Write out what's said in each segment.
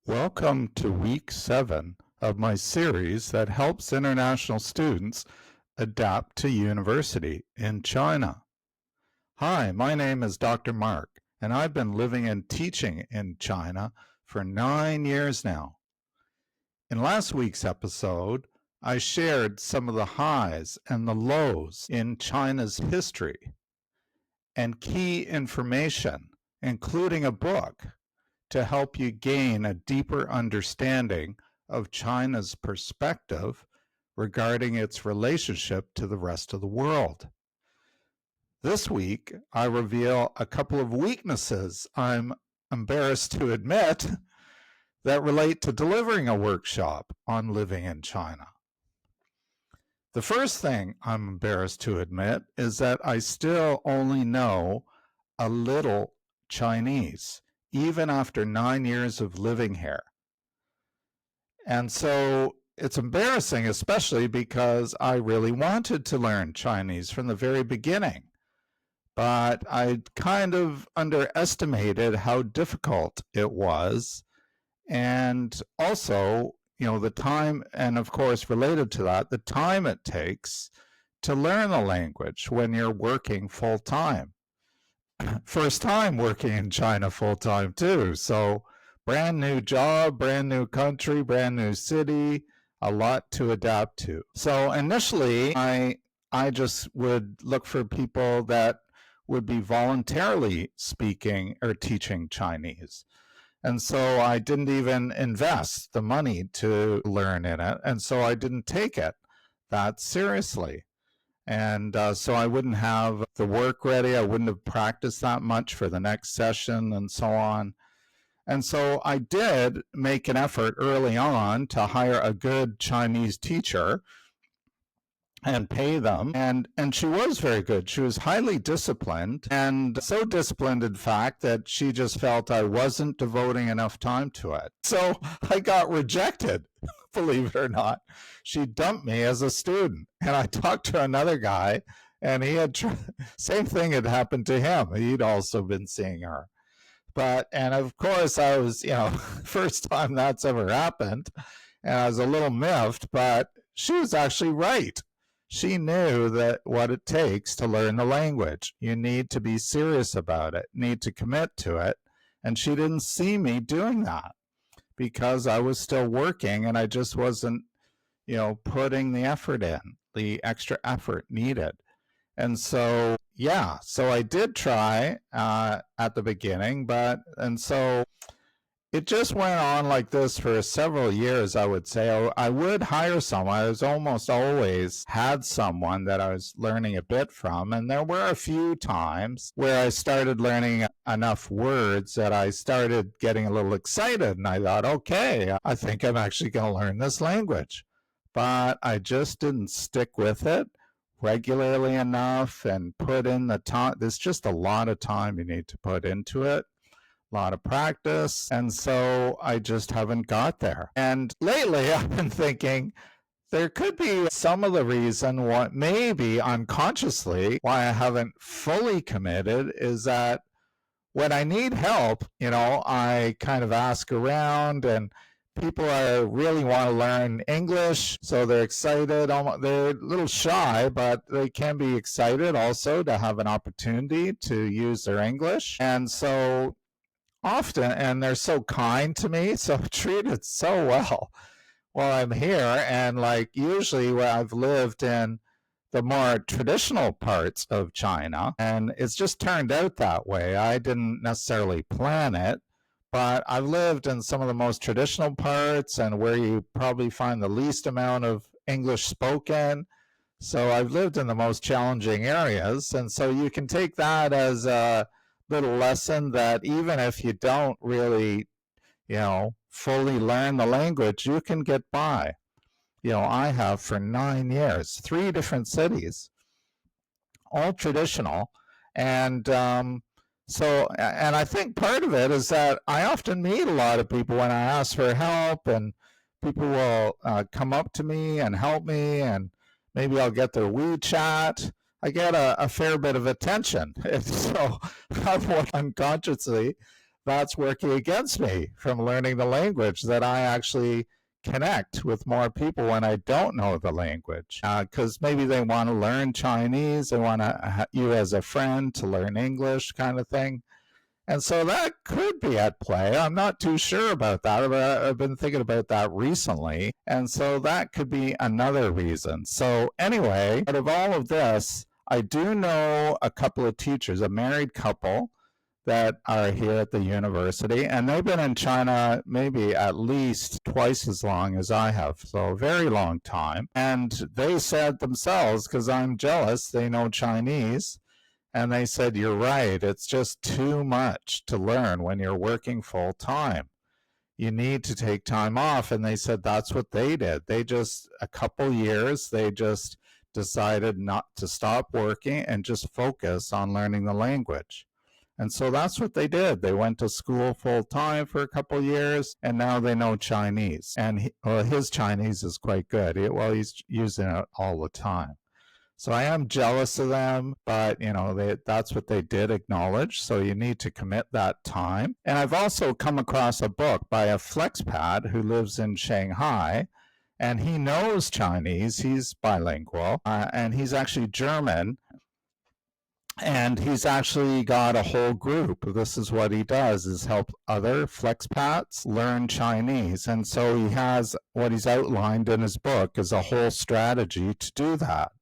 Welcome to week 7 of my series that helps international students adapt to university in China. Hi, my name is Dr. Mark, and I've been living and teaching in China for 9 years now. In last week's episode, I shared some of the highs and the lows in China's history and key information, including a book to help you gain a deeper understanding of China's perspective regarding its relationship to the rest of the world. This week, I reveal a couple of weaknesses I'm embarrassed to admit that relate to delivering a workshop on living in China. The first thing I'm embarrassed to admit is that I still only know a little Chinese, even after 9 years of living here. And so it's embarrassing, especially because I really wanted to learn Chinese from the very beginning. But I kind of underestimated how difficult it was. And also, the time, and of course, related to that, the time it takes to learn the language when you're working full time. First time working in China full time too. So brand new job, brand new country, brand new city, a lot to adapt to. So initially, I just would look for people that would be voluntarily speaking or teaching Chinese. And so I didn't even invest the money to learn in it. And so I didn't take it that seriously. And so I wouldn't have the work ready. I wouldn't have practiced that much for the next session and so on. And so I did make an effort early on to hire a good Chinese teacher and pay them. And she was very good. She was highly disciplined, and so disciplined, in fact, that she just felt I wasn't devoting enough time to it. So I got rejected, believe it or not. She dumped me as a student. And I talked to another guy, and he had, same thing had happened to him. He'd also been seeing her. And of course, I was, first time that's ever happened. And I was a little miffed, but she was actually right. She knew that what it takes to learn the language. You need to be serious about it, need to commit to it. And she didn't see me doing that because I was still working and I just wasn't, putting the effort in, the extra effort needed. And so, so I did try at the beginning, and so it just went on like this for several years, I would say. I would hire someone. I was almost always had someone that I was learning a bit from. And there were a few times where I started learning enough words that I started getting a little excited. And I thought, okay, I think I'm actually going to learn this language. But I just didn't stick with it regularly enough and put in the time. There's just a lot of time you need to put into it. A lot of practice, and so I just haven't got there. And lately I've been thinking there could be some of the reason why, maybe unconsciously, why I haven't fully committed is that when I need help, I kind of ask around, and people really want to learn English, so they're excited. They're a little shy, but they can be excited also to have an opportunity to use their English. And so often, and they're so kind to me, so treated so well while I'm here. And usually where I've lived in the more traditional parts of China, and it's just turned out that way. I didn't necessarily plan it, but I've lived in some of the most traditional parts and where you probably find the least amount of English spoken. So I've lived in the most challenging areas. And so you can take that as a little lesson that even if you don't really, fully learn the language, you can get by. I have for 9 years, 3 different cities, all traditional. And and I think part of it is that I often meet a lot of people when I ask for help, and people will come up to me and help me, and maybe I'll get their WeChat. I get a fair bit of attention. And so I've unconsciously that's working against me from learning the language, that I actually connect with more people when I don't know the language. Because maybe they want to learn Chinese, they want you as a friend to learn English kind of thing. And so that could be at play. I'm not too sure about that, but I've been thinking about that recently. And so that could be another reason. So anyway, out of all of this, I do know a couple of teachers, a married couple that are here at the university, and they've been in China maybe at least twice as long as I have, so a very long time. And they said themselves, because I'm jealous, they know Chinese, and they said, you're right, it's just too much to learn when you're working full time. You need to take time off. And they said that's what they did. They just, a couple years, they just decided not to stop working and just focus on learning the language. And so that's what they did. They went to school full time for a couple years, and now they know Chinese. And his Chinese is quite good. He's using it all the time. So I am jealous of them, but that's what they did acknowledge. So you need to commit that time. And I've also come across a book by a flexpat who lives in Shanghai, and he knows Chinese. He's bilingual, and he's actually German. And he's actually got a whole group. This is what he does, is help other flexpats learn Chinese. And so he has, what he's outlined in his book is a whole strategy to do that.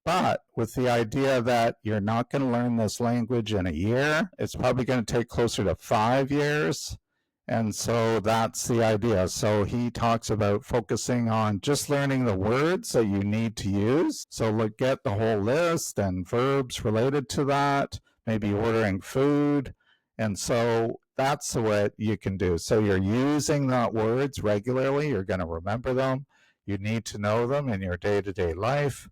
But with the idea that you're not going to learn this language in a year, it's probably going to take closer to 5 years. And so that's the idea. So he talks about focusing on just learning the words that you need to use. So get the whole list and verbs related to that, maybe ordering food. And so that's what you can do. So you're using that words regularly. You're going to remember them. You need to know them in your day-to-day life.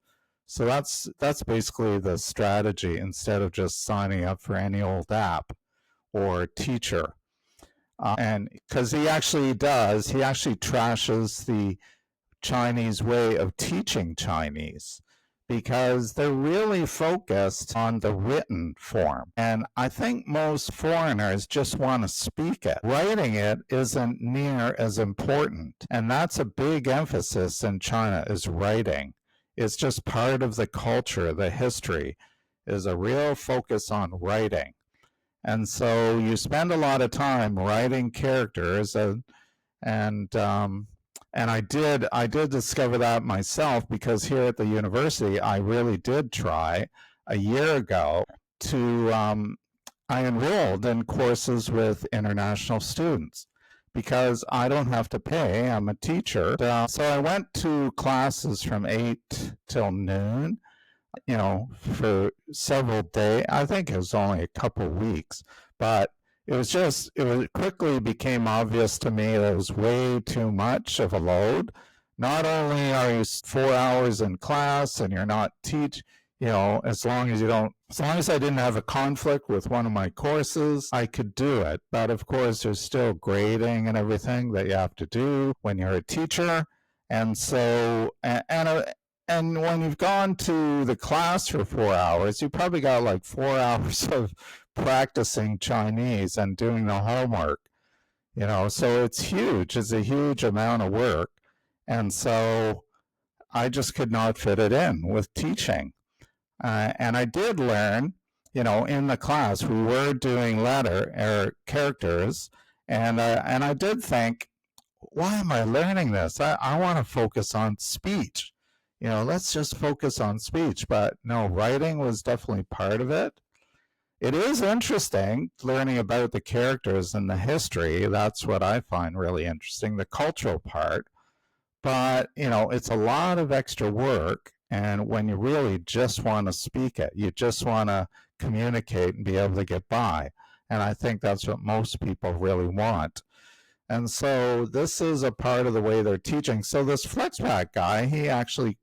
So that's basically the strategy, instead of just signing up for any old app or teacher. And because he actually trashes the Chinese way of teaching Chinese, because they're really focused on the written form. And I think most foreigners just want to speak it. Writing it isn't near as important. And that's a big emphasis in China, is writing. It's just part of the culture, the history, is a real focus on writing. And so you spend a lot of time writing characters, and I did discover that myself, because here at the university I really did try a year ago to I enrolled in courses with international students, because I don't have to pay. I'm a teacher. So I went to classes from 8 till noon, for several days. I think it was only a couple weeks, but it quickly became obvious to me that it was way too much of a load. Not only are you 4 hours in class and you're not as long as I didn't have a conflict with one of my courses, I could do it. But of course, there's still grading and everything that you have to do when you're a teacher. And so, and when you've gone to the class for 4 hours, you probably got like 4 hours of practicing Chinese and doing the homework, so it's huge. It's a huge amount of work. And so I just could not fit it in with teaching. And I did learn, in the class, we were doing characters, and I did think, why am I learning this? I want to focus on speech. Let's just focus on speech. But no, writing was definitely part of it. It is interesting learning about the characters and the history. That's what I find really interesting, the cultural part. But, it's a lot of extra work. And when you really just want to speak it, you just want to communicate and be able to get by. And I think that's what most people really want. And so this is a part of the way they're teaching. So this FlexPack guy, he actually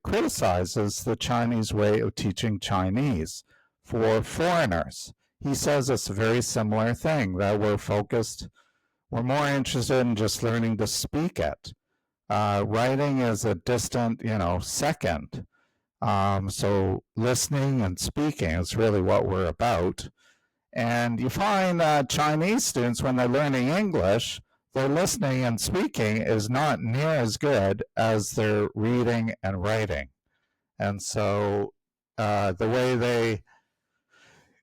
criticizes the Chinese way of teaching Chinese for foreigners. He says it's a very similar thing, that we're more interested in just learning to speak it. Writing is a distant, second. So listening and speaking is really what we're about. And you find Chinese students, when they're learning English, their listening and speaking is not near as good as their reading and writing. And so the way they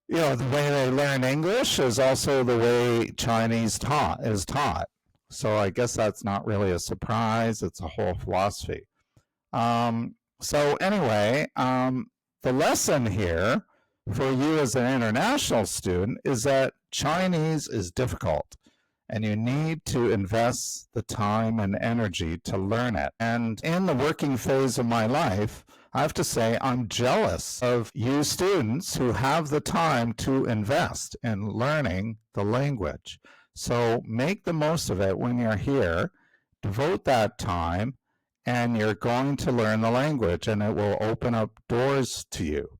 learn English is also the way Chinese is taught. So I guess that's not really a surprise. It's a whole philosophy. So anyway, the lesson here for you as an international student is that Chinese is difficult and you need to invest the time and energy to learn it. And in the working phase of my life, I have to say I'm jealous of you students who have the time to invest in learning the language. So make the most of it when you're here, devote that time, and you're going to learn the language, and it will open up doors to you.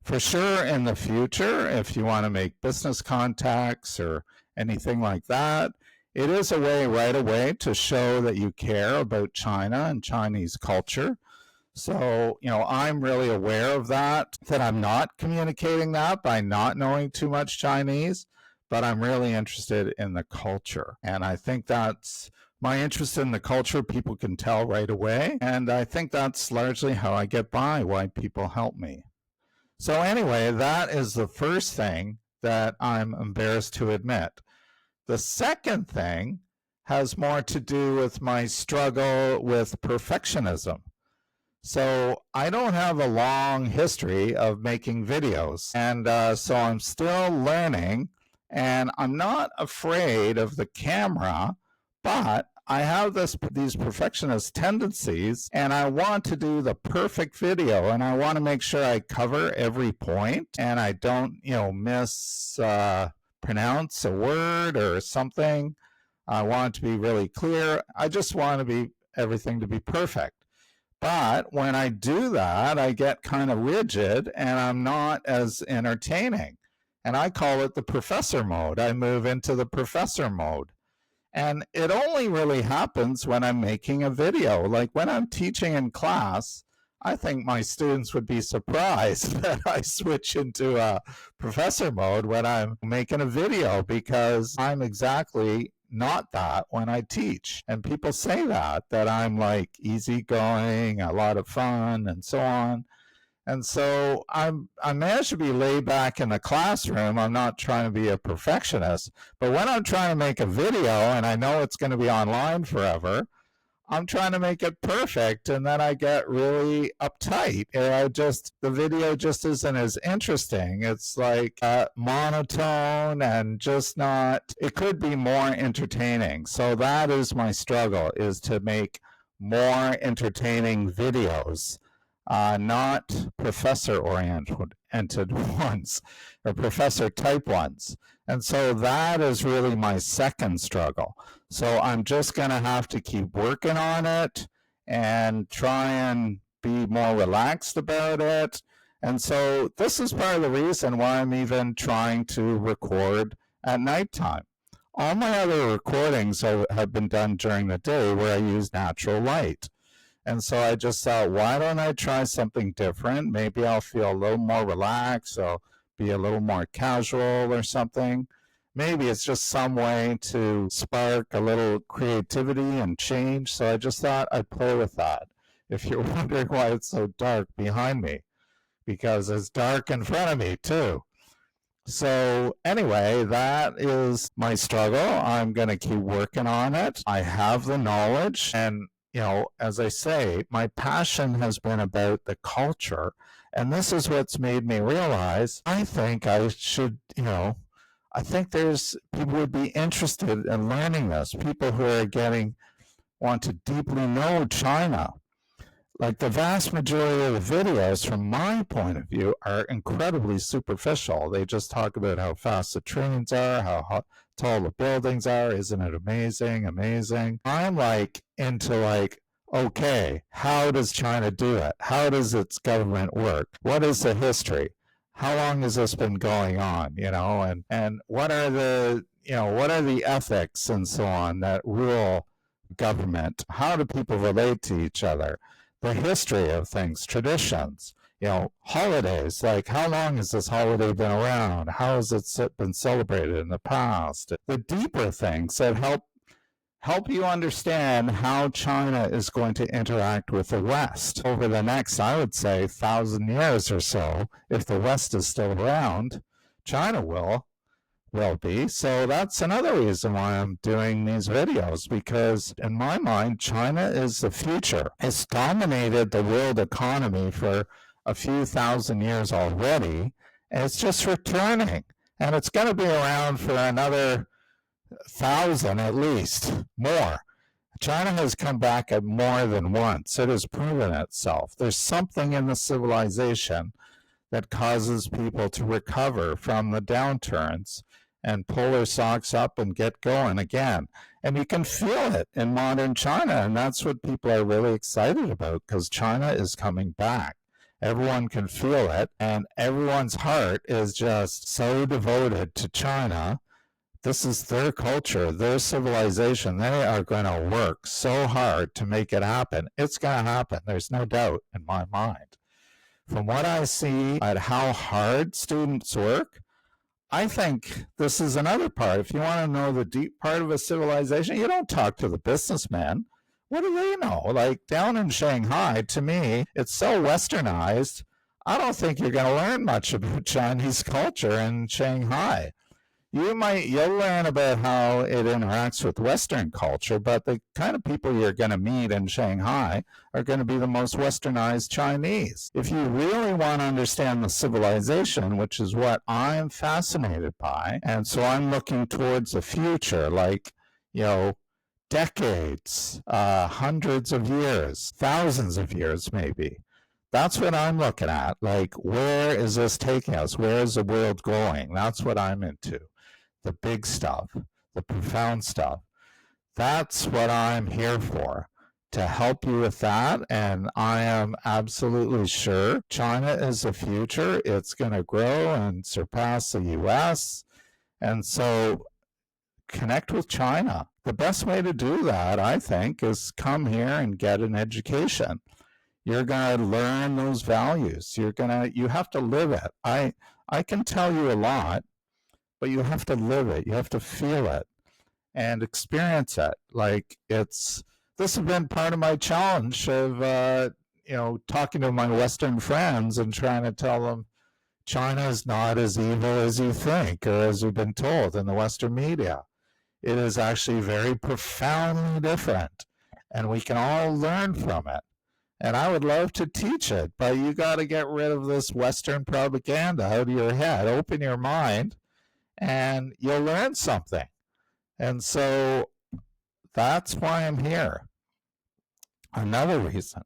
For sure, in the future, if you want to make business contacts or anything like that, it is a way right away to show that you care about China and Chinese culture. So, I'm really aware of that I'm not communicating that by not knowing too much Chinese, but I'm really interested in the culture. And I think that's my interest in the culture, people can tell right away. And I think that's largely how I get by, why people help me. So anyway, that is the first thing that I'm embarrassed to admit. The second thing has more to do with my struggle with perfectionism. So I don't have a long history of making videos, and so I'm still learning, and I'm not afraid of the camera, but I have these perfectionist tendencies, and I want to do the perfect video, and I want to make sure I cover every point, and I don't, mispronounce a word or something. I want it to be really clear. I just want everything to be perfect. But when I do that, I get kind of rigid and I'm not as entertaining. And I call it the professor mode. I move into the professor mode. And it only really happens when I'm making a video. Like when I'm teaching in class, I think my students would be surprised that I switch into a professor mode when I'm making a video, because I'm exactly not that when I teach. And people say that I'm like easygoing, a lot of fun, and so on. And so I managed to be laid back in the classroom. I'm not trying to be a perfectionist, but when I'm trying to make a video and I know it's going to be online forever, I'm trying to make it perfect, and then I get really uptight. The video just isn't as interesting. It's like monotone and just not, it could be more entertaining. So that is my struggle, is to make more entertaining videos, not professor-oriented ones or professor-type ones. And so that is really my second struggle. So I'm just going to have to keep working on it and try and be more relaxed about it. And so this is part of the reason why I'm even trying to record at nighttime. All my other recordings have been done during the day where I use natural light. And so I just thought, why don't I try something different? Maybe I'll feel a little more relaxed. I'll be a little more casual or something. Maybe it's just some way to spark a little creativity and change. So I just thought I'd play with that. If you're wondering why it's so dark behind me, because it's dark in front of me too. So anyway, that is my struggle. I'm going to keep working on it. I have the knowledge, and as I say, my passion has been about the culture. And this is what's made me realize, I think I should, I think there's people would be interested in learning this. People who want to deeply know China. Like the vast majority of the videos, from my point of view, are incredibly superficial. They just talk about how fast the trains are, how tall the buildings are. Isn't it amazing? Amazing. I'm into okay, how does China do it? How does its government work? What is the history? How long has this been going on? And what are the ethics and so on that rule government? How do people relate to each other? The history of things, traditions. holidays, like how long has this holiday been around? How has it been celebrated in the past? The deeper things that help you understand how China is going to interact with the West over the next, I would say, 1,000 years or so. If the West is still around, China will be. So that's another reason why I'm doing these videos, because in my mind, China is the future. It's dominated the world economy for a few thousand years already, and it's just returning. And it's going to be around for another 1,000 at least, more. China has come back at more than once. It has proven itself. There's something in the civilization that causes people to recover from the downturns and pull their socks up and get going again. And you can feel it in modern China, and that's what people are really excited about, because China is coming back. Everyone can feel it, and everyone's heart is just so devoted to China. This is their culture, their civilization. They are going to work so hard to make it happen. It's going to happen. There's no doubt in my mind. From what I see at how hard students work, I think this is another part. If you want to know the deep part of a civilization, you don't talk to the businessmen. What do they know? Like down in Shanghai, to me, it's so westernized. I don't think you're going to learn much about Chinese culture in Shanghai. You'll learn about how it interacts with Western culture, but the kind of people you're going to meet in Shanghai are going to be the most westernized Chinese. If you really want to understand the civilization, which is what I'm fascinated by, and so I'm looking towards the future, like, decades, hundreds of years, thousands of years maybe. That's what I'm looking at. Like, where is this taking us? Where is the world going? That's what I'm into. The big stuff, the profound stuff. That's what I'm here for, to help you with that. And I am absolutely sure China is the future. It's going to grow and surpass the US. And so connect with China. The best way to do that, I think, is come here and get an education. You're going to learn those values. You have to live it. I can tell you a lot, but you have to live it. You have to feel it and experience it. Like this has been part of my challenge of, talking to my Western friends and trying to tell them China is not as evil as you think or as you've been told in the Western media. It is actually very profoundly different, and we can all learn from it. And I would love to teach it, but you got to get rid of this Western propaganda out of your head. Open your mind, and you'll learn something. And so that's why I'm here. Another reason.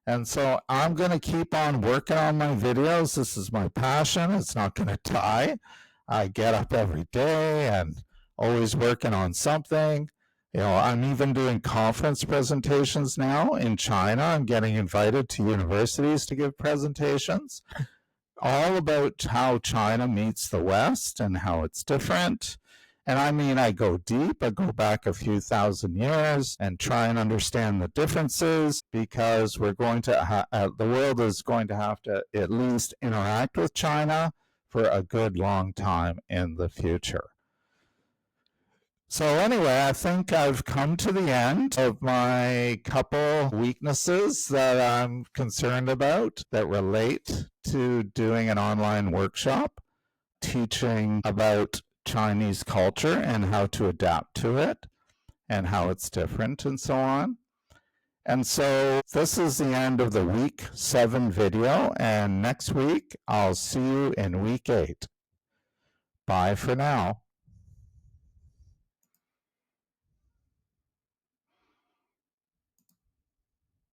And so I'm going to keep on working on my videos. This is my passion. It's not going to die. I get up every day and always working on something. I'm even doing conference presentations now in China. I'm getting invited to universities to give presentations, all about how China meets the West and how it's different. And I go deep. I go back a few thousand years and try and understand the differences, because we're going to the world is going to have to at least interact with China for a good long time in the future. So anyway, I think I've come to the end of my couple weaknesses that I'm concerned about that relate to doing an online workshop, teaching about Chinese culture and how to adapt to it and how it's different and so on. And so this is the end of the week 7 video, and next week I'll see you in week 8. Bye for now.